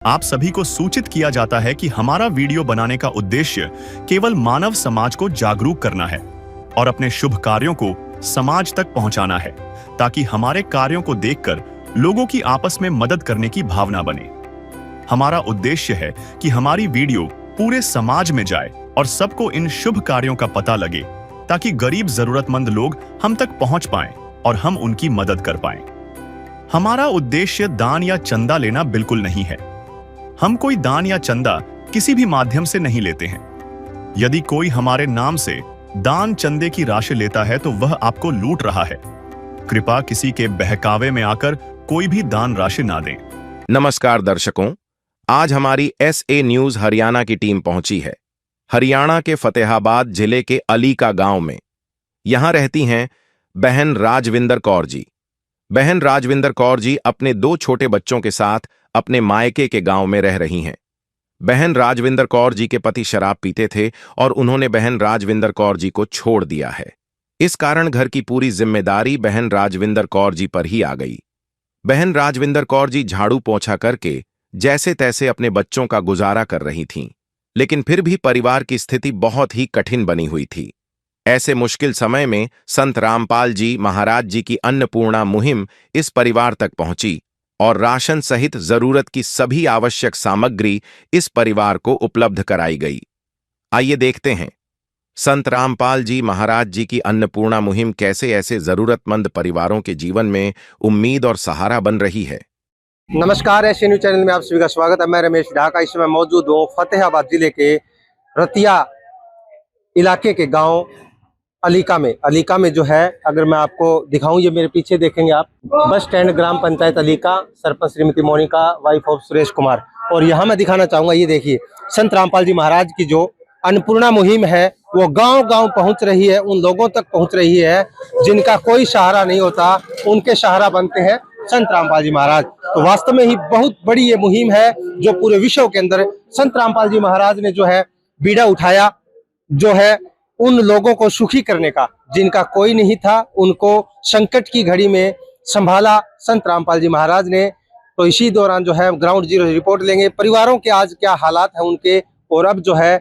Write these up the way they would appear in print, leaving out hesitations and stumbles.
आप सभी को सूचित किया जाता है कि हमारा वीडियो बनाने का उद्देश्य केवल मानव समाज को जागरूक करना है और अपने शुभ कार्यों को समाज तक पहुंचाना है, ताकि हमारे कार्यों को देखकर लोगों की आपस में मदद करने की भावना बने। हमारा उद्देश्य है कि हमारी वीडियो पूरे समाज में जाए और सबको इन शुभ कार्यों का पता लगे, ताकि गरीब जरूरतमंद लोग हम तक पहुंच पाएं और हम उनकी मदद कर पाएं। हमारा उद्देश्य दान या चंदा लेना बिल्कुल नहीं है। हम कोई दान या चंदा किसी भी माध्यम से नहीं लेते हैं। यदि कोई हमारे नाम से दान चंदे की राशि लेता है तो वह आपको लूट रहा है। कृपया किसी के बहकावे में आकर कोई भी दान राशि ना दें। नमस्कार दर्शकों, आज हमारी SA न्यूज हरियाणा की टीम पहुंची है हरियाणा के फतेहाबाद जिले के अलीका गांव में। यहां रहती हैं बहन राजविंदर कौर जी। बहन राजविंदर कौर जी अपने 2 छोटे बच्चों के साथ अपने मायके के गांव में रह रही हैं। बहन राजविंदर कौर जी के पति शराब पीते थे और उन्होंने बहन राजविंदर कौर जी को छोड़ दिया है। इस कारण घर की पूरी जिम्मेदारी बहन राजविंदर कौर जी पर ही आ गई। बहन राजविंदर कौर जी झाड़ू पोंछा करके जैसे तैसे अपने बच्चों का गुजारा कर रही थीं, लेकिन फिर भी परिवार की स्थिति बहुत ही कठिन बनी हुई थी। ऐसे मुश्किल समय में संत रामपाल जी महाराज जी की अन्नपूर्णा मुहिम इस परिवार तक पहुंची और राशन सहित जरूरत की सभी आवश्यक सामग्री इस परिवार को उपलब्ध कराई गई। आइए देखते हैं संत रामपाल जी महाराज जी की अन्नपूर्णा मुहिम कैसे ऐसे जरूरतमंद परिवारों के जीवन में उम्मीद और सहारा बन रही है। नमस्कार, एशिया न्यूज चैनल में आप सभी का स्वागत है। मैं रमेश ढाका इस समय मौजूद हूँ फतेहाबाद जिले के रतिया इलाके के गांव अलीका में जो है, अगर मैं आपको दिखाऊं, ये मेरे पीछे देखेंगे आप, बस स्टैंड ग्राम पंचायत अलीका, सरपंच श्रीमती मोनिका, वाइफ ऑफ सुरेश कुमार। और यहाँ मैं दिखाना चाहूंगा, ये देखिए संत रामपाल जी महाराज की जो अन्नपूर्णा मुहिम है वो गांव-गांव पहुंच रही है, उन लोगों तक पहुंच रही है जिनका कोई सहारा नहीं होता, उनके सहारा बनते हैं संत रामपाल जी महाराज। तो वास्तव में ही बहुत बड़ी ये मुहिम है जो पूरे विश्व के अंदर संत रामपाल जी महाराज ने जो है बीड़ा उठाया, जो है उन लोगों को सुखी करने का, जिनका कोई नहीं था, उनको संकट की घड़ी में संभाला संत रामपाल जी महाराज ने। तो इसी दौरान जो है ग्राउंड जीरो रिपोर्ट लेंगे, परिवारों के आज क्या हालात है उनके, और अब जो है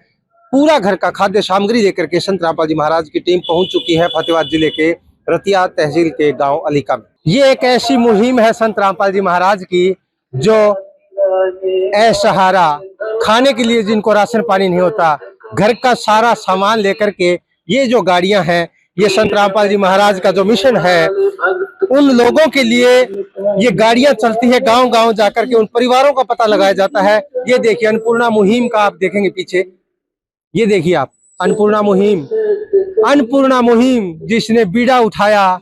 पूरा घर का खाद्य सामग्री लेकर के संत रामपाल जी महाराज की टीम पहुंच चुकी है फतेहाबाद जिले के रतिया तहसील के गांव अलीका में। ये एक ऐसी मुहिम है संत रामपाल जी महाराज की जो असहारा, खाने के लिए जिनको राशन पानी नहीं होता, घर का सारा सामान लेकर के ये जो गाड़ियां हैं, ये संत रामपाल जी महाराज का जो मिशन है, उन लोगों के लिए ये गाड़ियां चलती है, गांव-गांव जाकर के उन परिवारों का पता लगाया जाता है। ये देखिए अन्नपूर्णा मुहिम का आप देखेंगे पीछे, ये देखिए आप अन्नपूर्णा मुहिम जिसने बीड़ा उठाया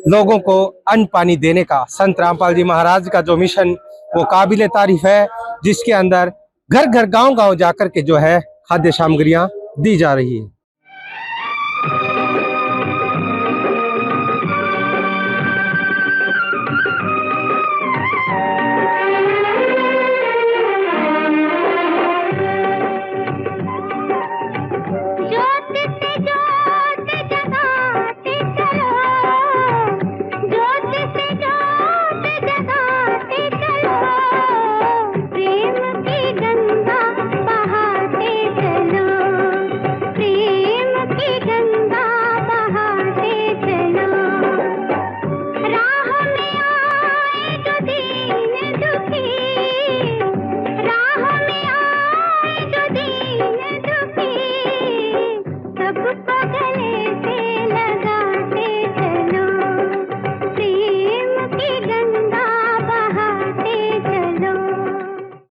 लोगों को अन्न पानी देने का। संत रामपाल जी महाराज का जो मिशन वो काबिले तारीफ है, जिसके अंदर घर घर गांव-गांव जाकर के जो है खाद्य सामग्रियां दी जा रही है।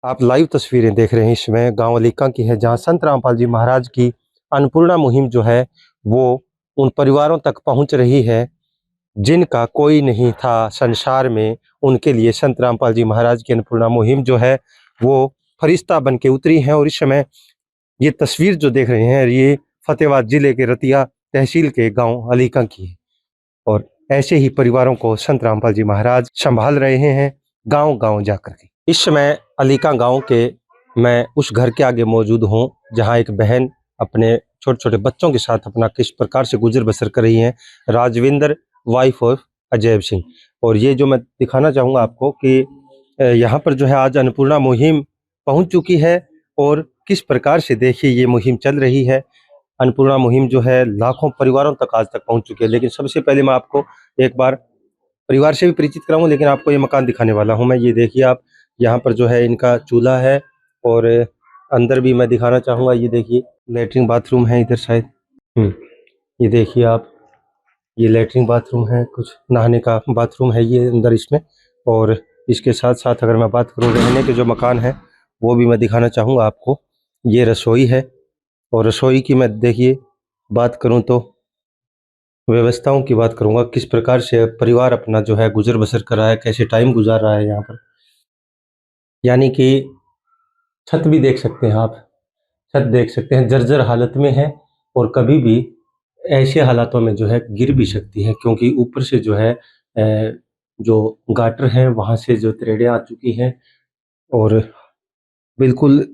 आप लाइव तस्वीरें देख रहे हैं, इसमें गांव अलीका की है, जहां संत रामपाल जी महाराज की अन्नपूर्णा मुहिम जो है वो उन परिवारों तक पहुंच रही है जिनका कोई नहीं था संसार में। उनके लिए संत रामपाल जी महाराज की अन्नपूर्णा मुहिम जो है वो फरिश्ता बन के उतरी है। और इस समय ये तस्वीर जो देख रहे हैं, ये फतेहाबाद जिले के रतिया तहसील के गाँव अलीका की है। और ऐसे ही परिवारों को संत रामपाल जी महाराज संभाल रहे हैं गाँव-गाँव जाकर के। इस समय अलीका गांव के मैं उस घर के आगे मौजूद हूं, जहां एक बहन अपने छोटे छोटे बच्चों के साथ अपना किस प्रकार से गुजर बसर कर रही हैं, राजविंदर, वाइफ ऑफ अजय सिंह। और ये जो मैं दिखाना चाहूँगा आपको कि यहाँ पर जो है आज अन्नपूर्णा मुहिम पहुंच चुकी है और किस प्रकार से देखिए ये मुहिम चल रही है। अन्नपूर्णा मुहिम जो है लाखों परिवारों तक आज तक पहुंच चुकी है। लेकिन सबसे पहले मैं आपको एक बार परिवार से भी परिचित कराऊंगा, लेकिन आपको ये मकान दिखाने वाला हूं मैं। ये देखिए आप, यहाँ पर जो है इनका चूल्हा है और अंदर भी मैं दिखाना चाहूंगा। ये देखिए लेटरिन बाथरूम है इधर शायद। ये देखिए आप, ये लेटरिन बाथरूम है, कुछ नहाने का बाथरूम है ये अंदर इसमें। और इसके साथ साथ अगर मैं बात करूँ रहने के जो मकान है वो भी मैं दिखाना चाहूँगा आपको। ये रसोई है और रसोई की मैं देखिए बात करूँ तो व्यवस्थाओं की बात करूँगा, किस प्रकार से परिवार अपना जो है गुजर बसर कर रहा है, कैसे टाइम गुजार रहा है यहाँ पर। यानी कि छत भी देख सकते हैं आप, छत देख सकते हैं जर्जर हालत में है और कभी भी ऐसे हालातों में जो है गिर भी सकती है, क्योंकि ऊपर से जो है जो गाटर है वहाँ से जो त्रेड़े आ चुकी हैं और बिल्कुल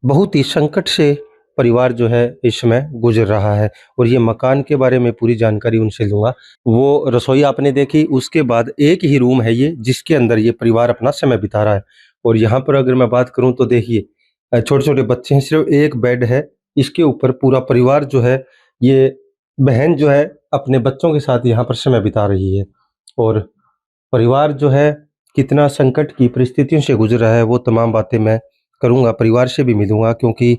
बहुत ही संकट से परिवार जो है इस समय गुजर रहा है। और ये मकान के बारे में पूरी जानकारी उनसे लूँगा। वो रसोई आपने देखी, उसके बाद एक ही रूम है ये जिसके अंदर ये परिवार अपना समय बिता रहा है। और यहाँ पर अगर मैं बात करूँ तो देखिए छोटे-छोटे बच्चे हैं, सिर्फ एक बेड है, इसके ऊपर पूरा परिवार जो है, ये बहन जो है अपने बच्चों के साथ यहाँ पर समय बिता रही है। और परिवार जो है कितना संकट की परिस्थितियों से गुजर रहा है वो तमाम बातें मैं करूँगा, परिवार से भी मिलूँगा, क्योंकि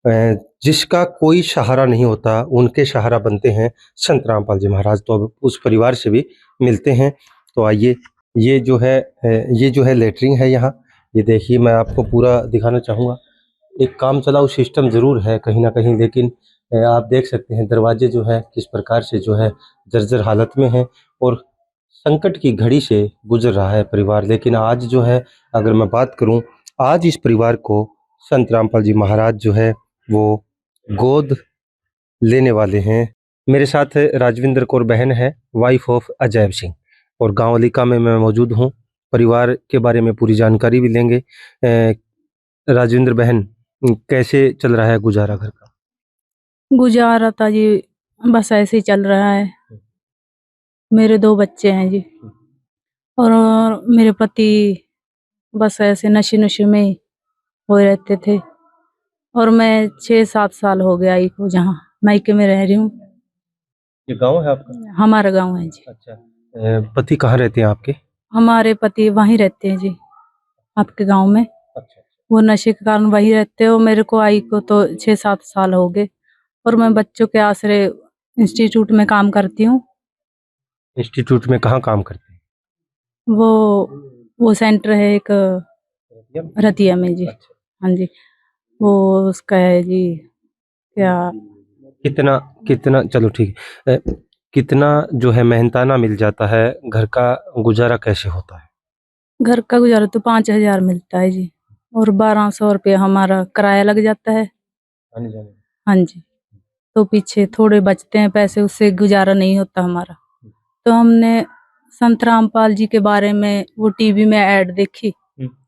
जिसका कोई सहारा नहीं होता उनके सहारा बनते हैं संत रामपाल जी महाराज। तो अब उस परिवार से भी मिलते हैं। तो आइए, ये जो है लेटरिन है यहाँ। ये देखिए मैं आपको पूरा दिखाना चाहूँगा। एक काम चलाऊ सिस्टम ज़रूर है कहीं न कहीं, लेकिन आप देख सकते हैं दरवाजे जो है किस प्रकार से जो है जर्जर हालत में हैं और संकट की घड़ी से गुजर रहा है परिवार। लेकिन आज जो है अगर मैं बात करूं, आज इस परिवार को संत रामपाल जी महाराज जो है वो गोद लेने वाले हैं। मेरे साथ राजविंदर कौर बहन है, वाइफ ऑफ अजैब सिंह, और गांव अलीका में मैं मौजूद हूं। परिवार के बारे में पूरी जानकारी भी लेंगे। राजविंदर बहन, कैसे चल रहा है गुजारा घर का? गुजारा था जी, बस ऐसे ही चल रहा है। मेरे 2 बच्चे हैं जी, और मेरे पति बस ऐसे नशे में ही हो रहते थे। और मैं 6-7 साल हो गया आई को जहाँ मायके में रह रही हूँ। ये गांव है आपका? हमारा गाँव है जी। अच्छा। पति कहाँ रहते हैं आपके? हमारे पति वहीं रहते हैं जी, आपके गाँव में। अच्छा। वो नशे के कारण वहीं रहते हैं और मेरे को आई को तो 6-7 साल हो गए। और मैं बच्चों के आसरे इंस्टीट्यूट में काम करती हूँ। इंस्टीट्यूट में कहाँ काम करते हैं? वो सेंटर है एक रतिया में जी। अच्छा। हाँ जी, वो उसका है जी, क्या कितना चलो ठीक है। कितना जो है मेहनताना मिल जाता है, घर का गुजारा कैसे होता है? घर का गुजारा तो 5,000 मिलता है जी, और 1,200 रुपया हमारा किराया लग जाता है। आने जाने। हाँ जी, तो पीछे थोड़े बचते हैं पैसे, उससे गुजारा नहीं होता हमारा। तो हमने संत रामपाल जी के बारे में वो टीवी में ऐड देखी,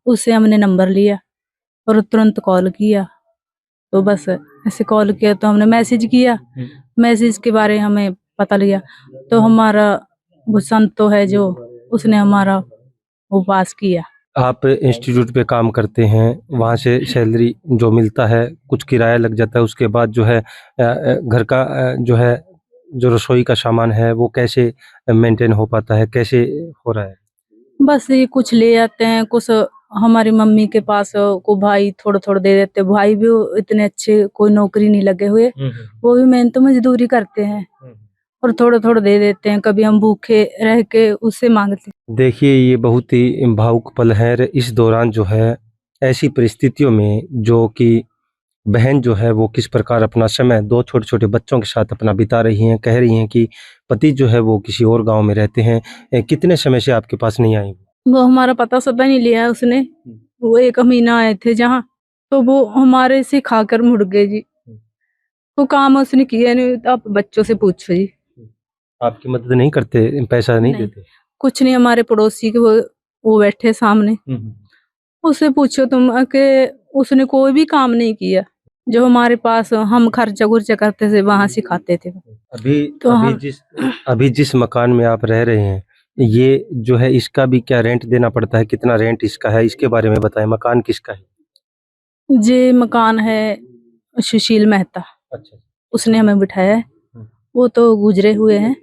उससे हमने नंबर लिया और तुरंत कॉल किया। तो बस ऐसे कॉल किया तो हमने मैसेज किया, मैसेज के बारे हमें पता लगा। तो हमारा वो संत तो है जो, उसने हमारा वो पास किया। आप इंस्टीट्यूट पे काम करते हैं, वहाँ से सैलरी जो मिलता है, कुछ किराया लग जाता है, उसके बाद जो है घर का जो है जो रसोई का सामान है वो कैसे मेंटेन हो पाता है, कैसे हो रहा है? बस ये कुछ ले आते हैं, कुछ हमारी मम्मी के पास को भाई थोड़ा-थोड़ा दे देते। भाई भी इतने अच्छे कोई नौकरी नहीं लगे हुए, वो भी मेहनत मजदूरी करते हैं और थोड़ा-थोड़ा दे देते हैं। कभी हम भूखे रह के उससे मांगते। देखिए ये बहुत ही भावुक पल है। इस दौरान जो है ऐसी परिस्थितियों में जो कि बहन जो है वो किस प्रकार अपना समय 2 छोटे-छोटे बच्चों के साथ अपना बिता रही हैं। कह रही हैं कि पति जो है वो किसी और गाँव में रहते हैं। कितने समय से आपके पास नहीं आई? वो हमारा पता-सता नहीं लिया है उसने। वो 1 महीना आए थे जहाँ, तो वो हमारे से खाकर मुड़ गए जी। वो काम उसने किया नहीं, तो आप बच्चों से पूछो जी। आपकी मदद नहीं करते, पैसा नहीं देते? कुछ नहीं, हमारे पड़ोसी के वो बैठे सामने, उससे पूछो तुम कि उसने कोई भी काम नहीं किया। जो हमारे पास हम खर्चा-खुर्चा करते थे वहाँ सिखाते थे। तो अभी जिस मकान में आप रह रहे हैं, ये जो है इसका भी क्या रेंट देना पड़ता है? कितना रेंट इसका है? इसके बारे में बताएं। मकान किसका है? जे मकान है सुशील मेहता, अच्छा। उसने हमें बिठाया है। वो तो गुजरे हुए हैं,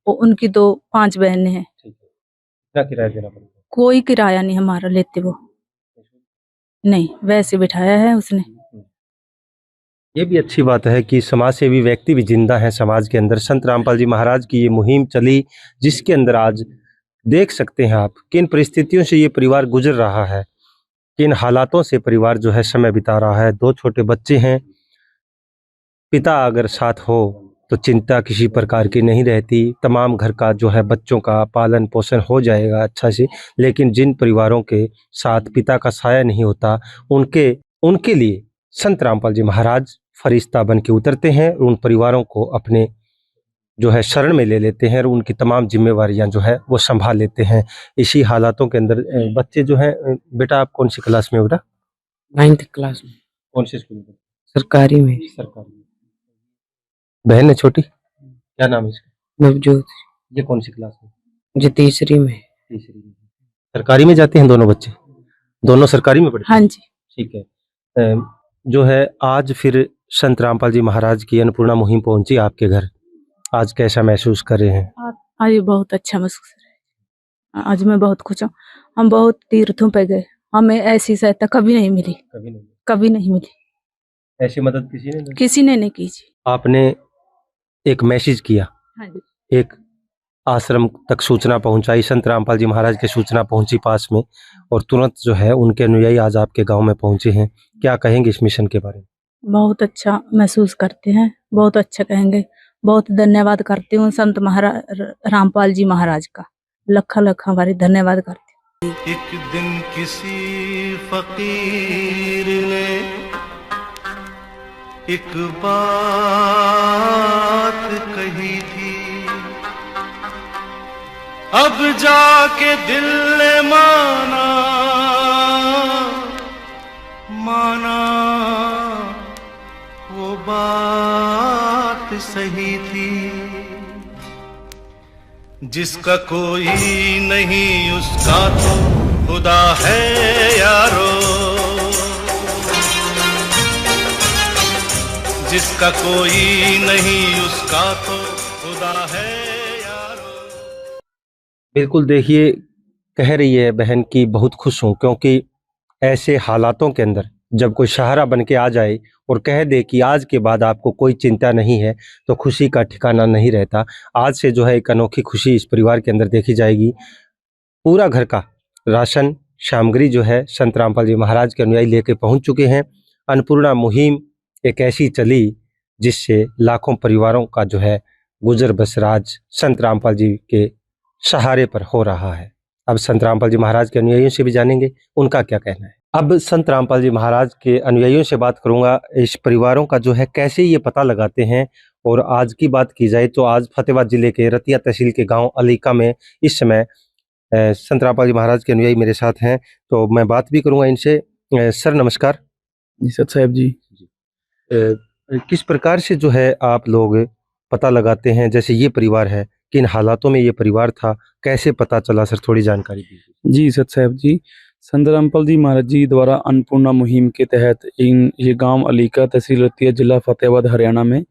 वो उनकी तो 5 बहनें हैं। ठीक है। कितना किराया देना पड़ेगा? कोई किराया नहीं हमारा लेते वो, नहीं वैसे बिठाया है उसने। ये भी अच्छी बात है कि समाज सेवी व्यक्ति भी जिंदा है समाज के अंदर। संत रामपाल जी महाराज की ये मुहिम चली, जिसके अंदर आज देख सकते हैं आप किन परिस्थितियों से ये परिवार गुजर रहा है, किन हालातों से परिवार जो है समय बिता रहा है। 2 छोटे बच्चे हैं, पिता अगर साथ हो तो चिंता किसी प्रकार की नहीं रहती, तमाम घर का जो है बच्चों का पालन पोषण हो जाएगा अच्छा से। लेकिन जिन परिवारों के साथ पिता का साया नहीं होता, उनके लिए संत रामपाल जी महाराज फरिश्ता बन के उतरते हैं, उन परिवारों को अपने जो है शरण में ले लेते हैं और उनकी तमाम जिम्मेवारियां जो है वो संभाल लेते हैं। इसी हालातों के अंदर बच्चे जो है, बेटा आप कौन सी क्लास में हो बेटा? 9th क्लास में, कौन से स्कूल में? सरकारी में। सरकारी। बहन है छोटी, क्या नाम है इसका? नवजोत ये कौन सी क्लास में? जी तीसरी में। तीसरी में। सरकारी में जाते हैं दोनों बच्चे? दोनों सरकारी में पढ़ते हैं? हाँ जी। ठीक है। जो है आज फिर संत रामपाल जी महाराज की अन्नपूर्णा मुहिम पहुंची आपके घर, आज कैसा महसूस कर रहे हैं? आज बहुत अच्छा महसूस हो रहा है। आज मैं बहुत खुश हूँ। हम बहुत तीर्थों पे गए, हमें ऐसी सहायता कभी नहीं मिली, कभी नहीं मिली। ऐसी मदद किसी ने नहीं की जी। आपने एक मैसेज किया, हाँ जी। एक आश्रम तक सूचना पहुंचाई, संत रामपाल जी महाराज की सूचना पहुंची पास में, और तुरंत जो है उनके अनुयायी आज आपके गांव में पहुंचे हैं। क्या कहेंगे इस मिशन के बारे में? बहुत अच्छा महसूस करते हैं, बहुत अच्छा कहेंगे। बहुत धन्यवाद करती हूँ संत रामपाल जी महाराज का, लखा लखा हमारी धन्यवाद करती हूँ। एक दिन किसी फकीर ने एक बात कही थी, अब जाके दिल ने माना वो बात सही थी। जिसका कोई नहीं उसका तो खुदा है यारो, जिसका कोई नहीं उसका तो खुदा है यारो। बिल्कुल, देखिए कह रही है बहन की बहुत खुश हूँ, क्योंकि ऐसे हालातों के अंदर जब कोई सहारा बन के आ जाए और कह दे कि आज के बाद आपको कोई चिंता नहीं है, तो खुशी का ठिकाना नहीं रहता। आज से जो है एक अनोखी खुशी इस परिवार के अंदर देखी जाएगी। पूरा घर का राशन सामग्री जो है संत रामपाल जी महाराज के अनुयायी लेके पहुंच चुके हैं। अन्नपूर्णा मुहिम एक ऐसी चली जिससे लाखों परिवारों का जो है गुजर बसर आज संत रामपाल जी के सहारे पर हो रहा है। अब संत रामपाल जी महाराज के अनुयायियों से भी जानेंगे उनका क्या कहना है। अब संत रामपाल जी महाराज के अनुयायियों से बात करूंगा, इस परिवारों का जो है कैसे ये पता लगाते हैं। और आज की बात की जाए तो आज फतेहाबाद जिले के रतिया तहसील के गांव अलीका में इस समय संत रामपाल जी महाराज के अनुयायी मेरे साथ हैं, तो मैं बात भी करूंगा इनसे। सर नमस्कार। जी सत साहब जी। किस प्रकार से जो है आप लोग पता लगाते हैं, जैसे ये परिवार है, किन हालातों में ये परिवार था, कैसे पता चला सर, थोड़ी जानकारी दीजिए। जी सत साहब जी, संत रामपाल जी महाराज जी द्वारा अन्नपूर्णा मुहिम के तहत ये गांव अलीका तहसील रतिया जिला फतेहाबाद हरियाणा में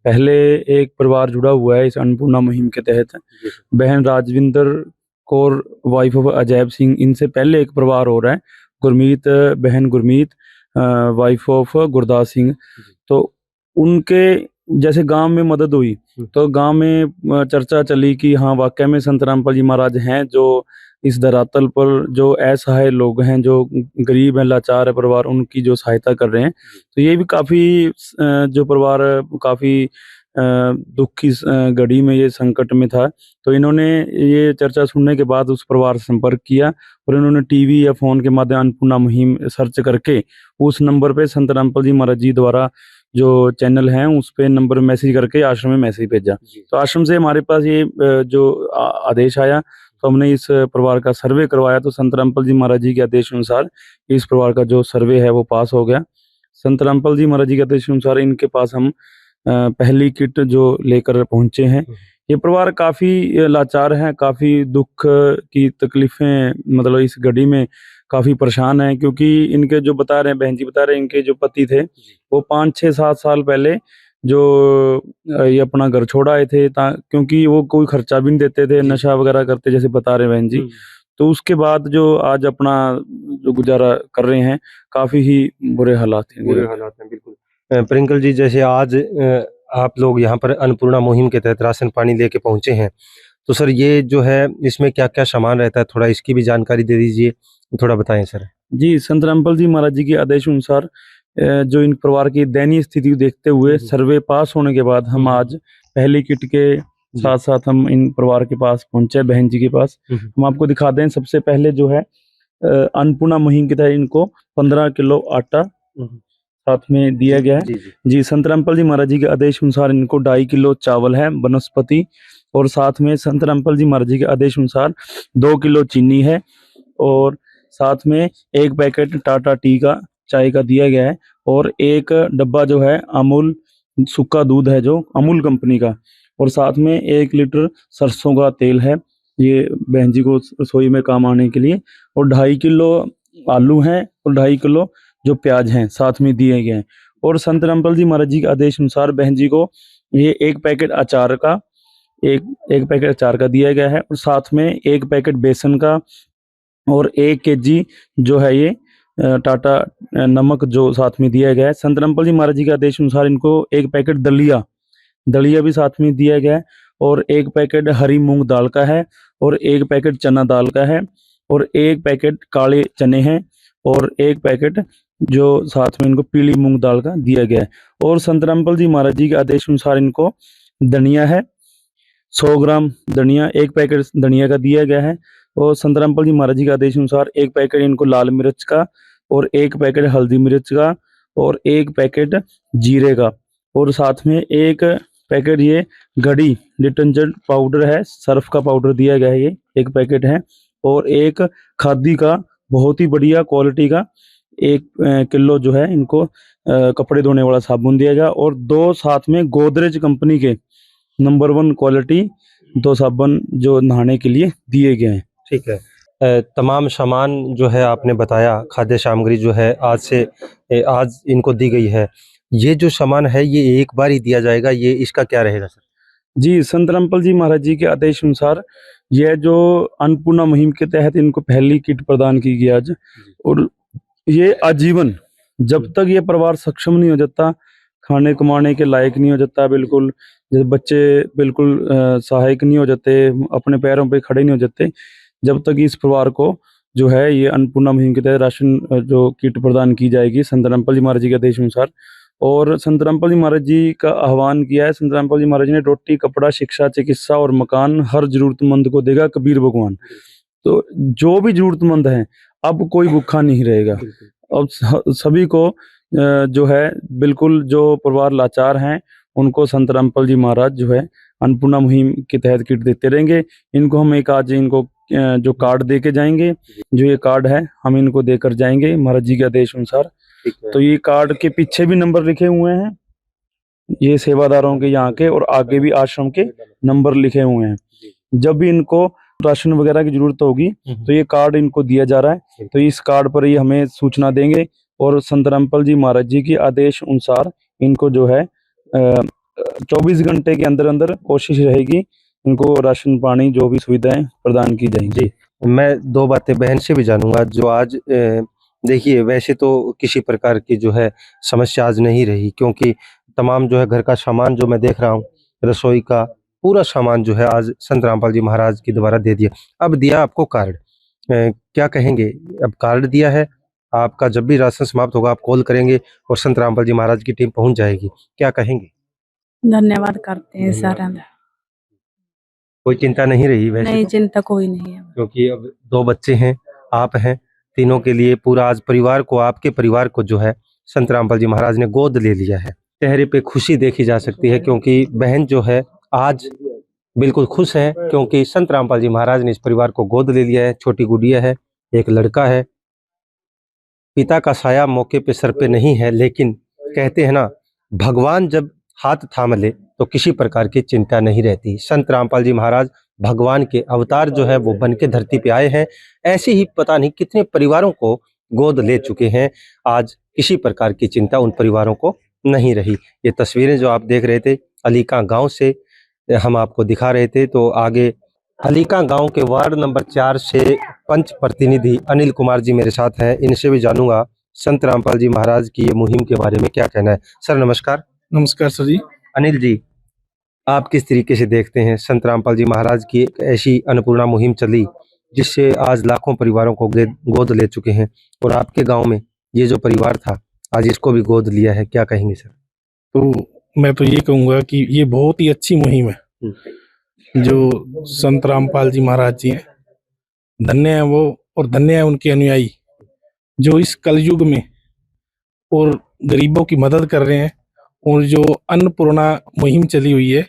पहले एक परिवार जुड़ा हुआ है इस अन्नपूर्णा मुहिम के तहत। बहन राजविंदर कौर वाइफ ऑफ अजैब सिंह, इनसे पहले एक परिवार हो रहा है गुरमीत, बहन गुरमीत वाइफ ऑफ गुरदास सिंह। तो उनके जैसे गांव में मदद हुई तो गांव में चर्चा चली कि हाँ वाकई में संत रामपाल जी महाराज हैं जो इस धरातल पर जो असहाय लोग हैं, जो गरीब हैं, लाचार है परिवार, उनकी जो सहायता कर रहे हैं। तो ये भी काफ़ी जो परिवार काफ़ी दुख की घड़ी में, ये संकट में था, तो इन्होंने ये चर्चा सुनने के बाद उस परिवार से संपर्क किया और इन्होंने टीवी या फ़ोन के माध्यम अन्नपूर्णा मुहिम सर्च करके उस नंबर पे संत रामपाल जी महाराज जी द्वारा जो चैनल हैं उस पे नंबर मैसेज करके आश्रम में मैसेज भेजा। तो आश्रम से हमारे पास ये जो आदेश आया तो हमने इस परिवार का सर्वे करवाया। तो संत रामपाल जी महाराज जी के आदेश अनुसार इस परिवार का जो सर्वे है वो पास हो गया। संत रामपाल जी महाराज जी के आदेश अनुसार इनके पास हम पहली किट जो लेकर पहुंचे हैं। ये परिवार काफ़ी लाचार है, काफ़ी दुख की तकलीफ़ें मतलब इस घड़ी में काफ़ी परेशान हैं, क्योंकि इनके जो बता रहे हैं, बहन जी बता रहे हैं, इनके जो पति थे वो 5-6-7 साल पहले जो ये अपना घर छोड़ आए थे, क्योंकि वो कोई खर्चा भी नहीं देते थे, नशा वगैरह करते जैसे बता रहे हैं बहन जी। तो उसके बाद जो आज अपना जो गुजारा कर रहे हैं, काफ़ी ही बुरे हालात हैं। बुरे हालात हैं, बिल्कुल। प्रिंकल जी, जैसे आज आप लोग यहाँ पर अन्नपूर्णा मुहिम के तहत राशन पानी लेके पहुंचे हैं, तो सर ये जो है इसमें क्या क्या सामान रहता है, थोड़ा इसकी भी जानकारी दे दीजिए, थोड़ा बताएं सर। जी, संत रामपाल जी महाराज जी के आदेश अनुसार जो इन परिवार की दयनीय स्थिति को देखते हुए सर्वे पास होने के बाद हम आज पहली किट के साथ साथ हम इन परिवार के पास पहुंचे, बहन जी के पास। हम आपको दिखा दें, सबसे पहले जो है अन्नपूर्णा मुहिम के तहत इनको 15 किलो आटा साथ में दिया गया है। जी, संत रामपाल जी महाराज जी के आदेश अनुसार इनको 2.5 किलो चावल है वनस्पति, और साथ में संत रामपाल जी महाराज जी के आदेश अनुसार 2 किलो चीनी है, और साथ में 1 पैकेट टाटा टी का चाय का दिया गया है, और 1 डब्बा जो है अमूल सूखा दूध है जो अमूल कंपनी का, और साथ में 1 लीटर सरसों का तेल है, ये बहन जी को रसोई में काम आने के लिए, और 2.5 किलो आलू हैं, और 2.5 किलो जो प्याज हैं साथ में दिए गए हैं। और संत रामपाल जी महाराज जी के आदेश अनुसार बहन जी को ये 1 पैकेट अचार का एक पैकेट अचार का दिया गया है, और साथ में 1 पैकेट बेसन का, और 1 केजी जो है ये टाटा नमक जो साथ में दिया गया है। संत रामपाल जी महाराज जी के आदेश अनुसार इनको 1 पैकेट दलिया भी साथ में दिया गया है, और 1 पैकेट हरी मूंग दाल का है, और 1 पैकेट चना दाल का है, और 1 पैकेट काले चने हैं, और 1 पैकेट जो साथ में इनको पीली मूंग दाल का दिया गया है। और संत रामपाल जी महाराज जी के आदेश अनुसार इनको धनिया है, 100 ग्राम धनिया, 1 पैकेट धनिया का दिया गया है, और संत रामपाल जी महाराज जी के आदेश अनुसार 1 पैकेट इनको लाल मिर्च का, और 1 पैकेट हल्दी मिर्च का, और 1 पैकेट जीरे का, और साथ में 1 पैकेट ये घड़ी डिटर्जेंट पाउडर है, सर्फ का पाउडर दिया गया है, ये 1 पैकेट है, और 1 खादी का बहुत ही बढ़िया क्वालिटी का 1 किलो जो है इनको कपड़े धोने वाला साबुन दिया गया, और 2 साथ में गोदरेज कंपनी के नंबर 1 क्वालिटी 2 साबुन जो नहाने के लिए दिए गए हैं। ठीक है। तमाम सामान जो है आपने बताया, खाद्य सामग्री जो है आज इनको दी गई है, ये जो सामान है ये एक बार ही दिया जाएगा, ये इसका क्या रहेगा सर? जी, संत रामपाल जी महाराज जी के आदेश अनुसार यह जो अन्नपूर्णा मुहिम के तहत इनको पहली किट प्रदान की गई आज, और ये आजीवन जब तक ये परिवार सक्षम नहीं हो जाता, खाने कमाने के लायक नहीं हो जाता, बिल्कुल जैसे बच्चे बिल्कुल सहायक नहीं हो जाते, अपने पैरों पे खड़े नहीं हो जाते, जब तक इस परिवार को जो है ये अन्नपूर्णा मुहिम के तहत राशन जो किट प्रदान की जाएगी संत रामपाल जी महाराज जी के आदेश अनुसार। और संत रामपाल जी महाराज जी का आह्वान किया है, संत रामपाल जी महाराज जी ने रोटी कपड़ा शिक्षा चिकित्सा और मकान हर जरूरतमंद को देगा कबीर भगवान। तो जो भी जरूरतमंद है अब कोई भूखा नहीं रहेगा, अब सभी को जो है बिल्कुल जो परिवार लाचार हैं उनको संत रामपाल जी महाराज जो है अन्नपूर्णा मुहिम के तहत किट देते रहेंगे। इनको हम आज इनको जो कार्ड दे के जाएंगे, जो ये कार्ड है हम इनको देकर जाएंगे महाराज जी के आदेश अनुसार। तो ये कार्ड के पीछे भी नंबर लिखे हुए हैं, ये सेवादारों के यहाँ के, और आगे भी आश्रम के नंबर लिखे हुए हैं। जब भी इनको राशन वगैरह की जरूरत होगी तो ये कार्ड इनको दिया जा रहा है, तो इस कार्ड पर ही हमें सूचना देंगे, और संत रामपाल जी महाराज जी के आदेश अनुसार इनको जो है 24 घंटे के अंदर अंदर कोशिश रहेगी इनको राशन पानी जो भी सुविधाएं प्रदान की जाएंगी। मैं 2 बातें बहन से भी जानूंगा, जो आज देखिए वैसे तो किसी प्रकार की जो है समस्या आज नहीं रही, क्योंकि तमाम जो है घर का सामान जो मैं देख रहा हूँ, रसोई का पूरा सामान जो है आज संत रामपाल जी महाराज के द्वारा दे दिया। अब दिया आपको कार्ड, क्या कहेंगे? अब कार्ड दिया है, आपका जब भी राशन समाप्त होगा आप कॉल करेंगे और संत रामपाल जी महाराज की टीम पहुंच जाएगी, क्या कहेंगे? धन्यवाद करते हैं सारा। कोई चिंता नहीं रही वैसे? नहीं, चिंता कोई नहीं है, क्योंकि अब 2 बच्चे हैं, आप हैं, तीनों के लिए पूरा आज परिवार को, आपके परिवार को जो है संत रामपाल जी महाराज ने गोद ले लिया है। चेहरे पे खुशी देखी जा सकती है, क्योंकि बहन जो है आज बिल्कुल खुश है, क्योंकि संत रामपाल जी महाराज ने इस परिवार को गोद ले लिया है। छोटी गुड़िया है, एक लड़का है। पिता का साया मौके पे सर पे नहीं है, लेकिन कहते हैं ना, भगवान जब हाथ थाम ले तो किसी प्रकार की चिंता नहीं रहती। संत रामपाल जी महाराज भगवान के अवतार जो है वो बन के धरती पे आए हैं। ऐसे ही पता नहीं कितने परिवारों को गोद ले चुके हैं। आज किसी प्रकार की चिंता उन परिवारों को नहीं रही। ये तस्वीरें जो आप देख रहे थे अलीका गांव से हम आपको दिखा रहे थे। तो आगे अलीका गांव के वार्ड नंबर 4 से पंच प्रतिनिधि अनिल कुमार जी मेरे साथ हैं। इनसे भी जानूंगा संत रामपाल जी महाराज की ये मुहिम के बारे में क्या कहना है। सर नमस्कार। नमस्कार सर जी। अनिल जी, आप किस तरीके से देखते हैं संत रामपाल जी महाराज की एक ऐसी अन्नपूर्णा मुहिम चली जिससे आज लाखों परिवारों को गोद ले चुके हैं, और आपके गांव में ये जो परिवार था आज इसको भी गोद लिया है, क्या कहेंगे सर? तो मैं तो ये कहूँगा कि ये बहुत ही अच्छी मुहिम है जो संत रामपाल जी महाराज जी हैं। धन्य है वो, और धन्य है उनके अनुयायी जो इस कलयुग में और गरीबों की मदद कर रहे हैं। और जो अन्नपूर्णा मुहिम चली हुई है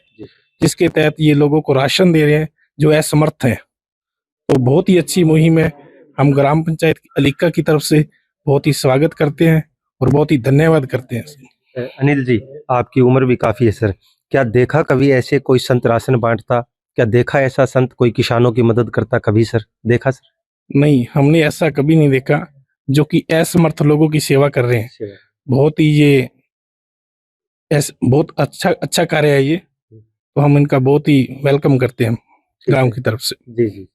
जिसके तहत ये लोगों को राशन दे रहे हैं जो असमर्थ हैं, तो बहुत ही अच्छी मुहिम है। हम ग्राम पंचायत अलीका की तरफ से बहुत ही स्वागत करते हैं और बहुत ही धन्यवाद करते हैं। अनिल जी, आपकी उम्र भी काफी है सर, क्या देखा कभी ऐसे कोई संत राशन बांटता? क्या देखा ऐसा संत कोई किसानों की मदद करता कभी सर? देखा सर? नहीं, हमने ऐसा कभी नहीं देखा जो कि असमर्थ लोगों की सेवा कर रहे हैं। बहुत ही ये बहुत अच्छा कार्य है ये, तो हम इनका बहुत ही वेलकम करते हैं ग्राम की तरफ से। जी जी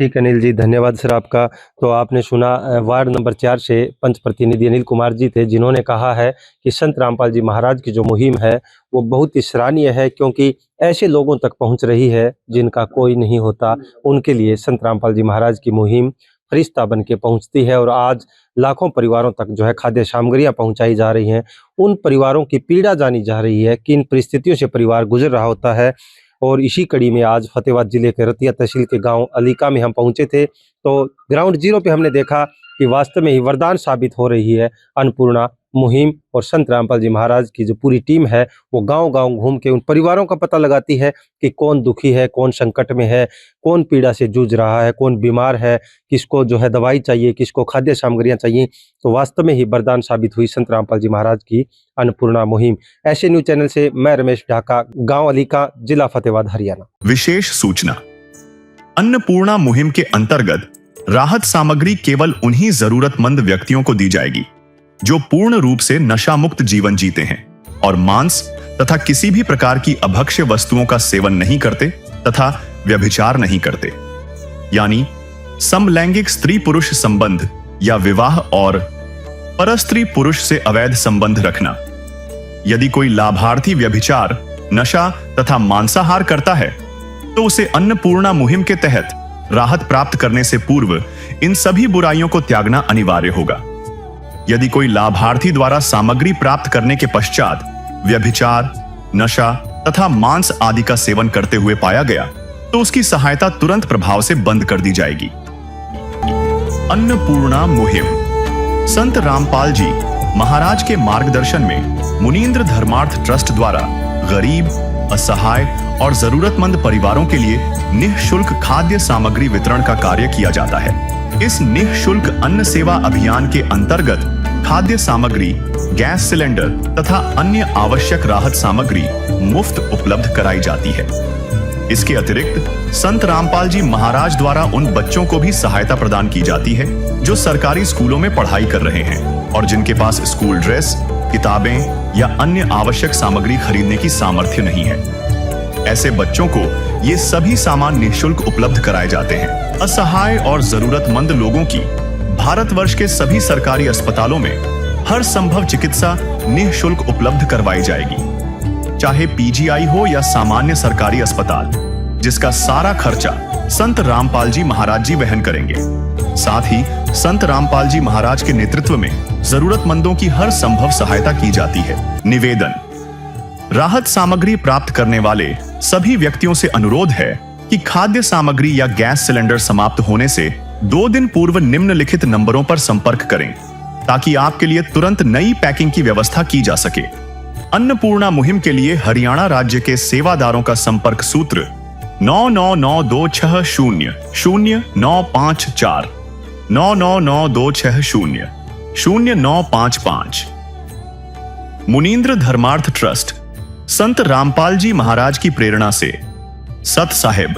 ठीक अनिल जी, धन्यवाद सर आपका। तो आपने सुना वार्ड नंबर 4 से पंच प्रतिनिधि अनिल कुमार जी थे, जिन्होंने कहा है कि संत रामपाल जी महाराज की जो मुहिम है वो बहुत ही सराहनीय है, क्योंकि ऐसे लोगों तक पहुंच रही है जिनका कोई नहीं होता। उनके लिए संत रामपाल जी महाराज की मुहिम फरिश्ता बन के पहुँचती है, और आज लाखों परिवारों तक जो है खाद्य सामग्रियाँ पहुँचाई जा रही हैं। उन परिवारों की पीड़ा जानी जा रही है, किन परिस्थितियों से परिवार गुजर रहा होता है। और इसी कड़ी में आज फतेहाबाद जिले के रतिया तहसील के गांव अलीका में हम पहुंचे थे। तो ग्राउंड जीरो पे हमने देखा कि वास्तव में ही वरदान साबित हो रही है अन्नपूर्णा मुहिम, और संत रामपाल जी महाराज की जो पूरी टीम है वो गांव-गांव घूम के उन परिवारों का पता लगाती है कि कौन दुखी है, कौन संकट में है, कौन पीड़ा से जूझ रहा है, कौन बीमार है, किसको जो है दवाई चाहिए, किसको खाद्य सामग्रियां चाहिए। तो वास्तव में ही वरदान साबित हुई संत रामपाल जी महाराज की अन्नपूर्णा मुहिम। ऐसे न्यूज चैनल से मैं रमेश ढाका, गाँव अलीका, जिला फतेहाबाद, हरियाणा। विशेष सूचना, अन्नपूर्णा मुहिम के अंतर्गत राहत सामग्री केवल उन्हीं जरूरतमंद व्यक्तियों को दी जाएगी जो पूर्ण रूप से नशा मुक्त जीवन जीते हैं और मांस तथा किसी भी प्रकार की अभक्ष्य वस्तुओं का सेवन नहीं करते तथा व्यभिचार नहीं करते, यानी समलैंगिक स्त्री पुरुष संबंध या विवाह और परस्त्री पुरुष से अवैध संबंध रखना। यदि कोई लाभार्थी व्यभिचार, नशा तथा मांसाहार करता है तो उसे अन्नपूर्णा मुहिम के तहत राहत प्राप्त करने से पूर्व इन सभी बुराइयों को त्यागना अनिवार्य होगा। यदि कोई लाभार्थी द्वारा सामग्री प्राप्त करने के पश्चात व्यभिचार, नशा तथा मांस आदि का सेवन करते हुए पाया गया तो उसकी सहायता तुरंत प्रभाव से बंद कर दी जाएगी। अन्नपूर्णा मुहिम संत रामपाल जी महाराज के मार्गदर्शन में मुनींद्र धर्मार्थ ट्रस्ट द्वारा गरीब, असहाय और जरूरतमंद परिवारों के लिए निःशुल्क खाद्य सामग्री वितरण का कार्य किया जाता है। इस निःशुल्क अन्न सेवा अभियान के अंतर्गत खाद्य सामग्री, गैस सिलेंडर तथा अन्य आवश्यक राहत सामग्री मुफ्त उपलब्ध कराई जाती है। इसके अतिरिक्त संत रामपाल जी महाराज द्वारा उन बच्चों को भी सहायता प्रदान की जाती है जो सरकारी स्कूलों में पढ़ाई कर रहे हैं और जिनके पास स्कूल ड्रेस, किताबें या अन्य आवश्यक सामग्री खरीदने की सामर्थ्य नहीं है। ऐसे बच्चों को ये सभी सामान निःशुल्क उपलब्ध कराए जाते हैं। असहाय और जरूरतमंद लोगों की भारतवर्ष के सभी सरकारी अस्पतालों में हर संभव चिकित्सा निःशुल्क उपलब्ध करवाई जाएगी, चाहे पीजीआई हो या सामान्य सरकारी अस्पताल, जिसका सारा खर्चा संत रामपाल जी महाराज जी वहन करेंगे। साथ ही संत रामपाल जी महाराज के नेतृत्व में जरूरतमंदों की हर संभव सहायता की जाती है। निवेदन, राहत सामग्री प्राप्त करने वाले सभी व्यक्तियों से अनुरोध है कि खाद्य सामग्री या गैस सिलेंडर समाप्त होने से 2 दिन पूर्व निम्नलिखित नंबरों पर संपर्क करें ताकि आपके लिए तुरंत नई पैकिंग की व्यवस्था की जा सके। अन्नपूर्णा मुहिम के लिए हरियाणा राज्य के सेवादारों का संपर्क सूत्र 9992600954 9992600955। मुनींद्र धर्मार्थ ट्रस्ट संत रामपाल जी महाराज की प्रेरणा से सत साहिब